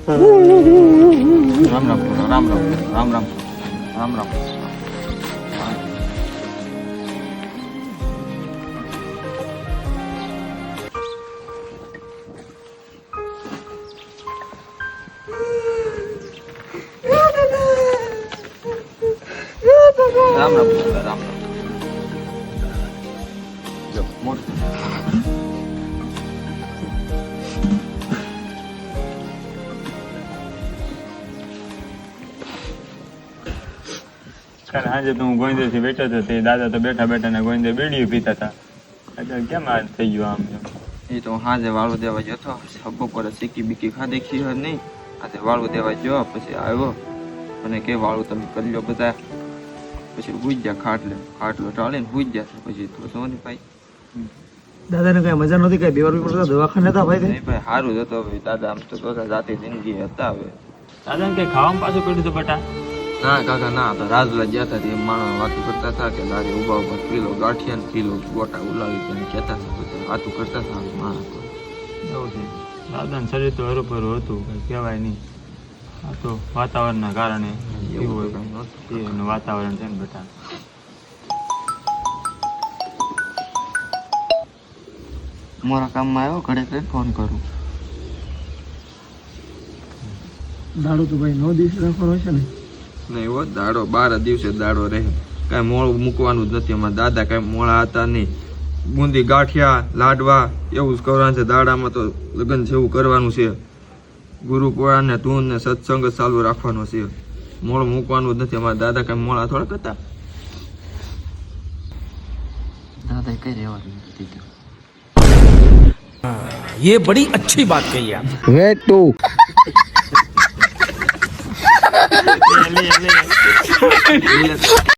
રામ રામ રામ રામ રામ રામ રામ રામ. રામ રામ રામ રામ. જો મોટું કાલે સાંજે તો હું ગોંદેથી બેઠો હતો તે દાદા તો બેઠા બેઠા ને ગોંદે બેડીયું પીતા હતા. અત્યારે કેમ આ થઈ ગયું આમ એમ? એ તો હાજે વાળું દેવા જતો બપોરે શીખી બીકી ખાધી ખીર નહીં આજે વાળું દેવા ગયો પછી આવ્યો અને કે વાળું તમે કરી લો બધા પછી હુઈ ગયા ખાટલો ટાળીને હુઈ ગયા પછી તો શું નહીં ભાઈ દાદાને કઈ મજા નહોતી, કઈ બીમાર પડતા દવાખાને હતા ભાઈ. નહીં ભાઈ સારું જ હતો ભાઈ દાદા આમ તો બધા જાતે જિંદગી હતા હવે દાદાને કઈ ખાવામાં પાછું પડ્યું હતું બટા? ના કાકા ના તો રાજલા ગયા હતા તે માણસ વાતો કરતા હતા કે દાદી ઉભા ઉભા કિલો ગાંઠિયા ને કિલો ગોટા ઉલાવી તેને કહેતા હતા વાતું કરતા હતા માણસ. એવું છે, દાદાનું શરીર તો હરોભરું હતું, કઈ કહેવાય નહીં. આ તો વાતાવરણના કારણે એવું હોય એનું વાતાવરણ છે ને બટા. મારા કામમાં આવ્યો ઘરે કઈ ફોન કરું. દાડો તો ભાઈ 9 દિવસ રાખવાનો છે ને. નહીં હો દાડો 12 દિવસે દાડો રહે કાંઈ મોડું મૂકવાનું જ નથી. અમારા દાદા કાંઈ મોડા હતા નહીં. બુંદી ગાંઠિયા લાડવા એવું જ કરવાનું છે. દાડામાં તો લગ્ન છે એવું કરવાનું છે. ગુરુ પુરાણ ને ધૂન ને સત્સંગ જ ચાલુ રાખવાનો છે. મોડું મૂકવાનું જ નથી. અમારા દાદા કાંઈ મોડા થોડાક હતા. દાદા કઈ રહેવાનું નથી. ये बड़ी अच्छी बात कही आप. લે.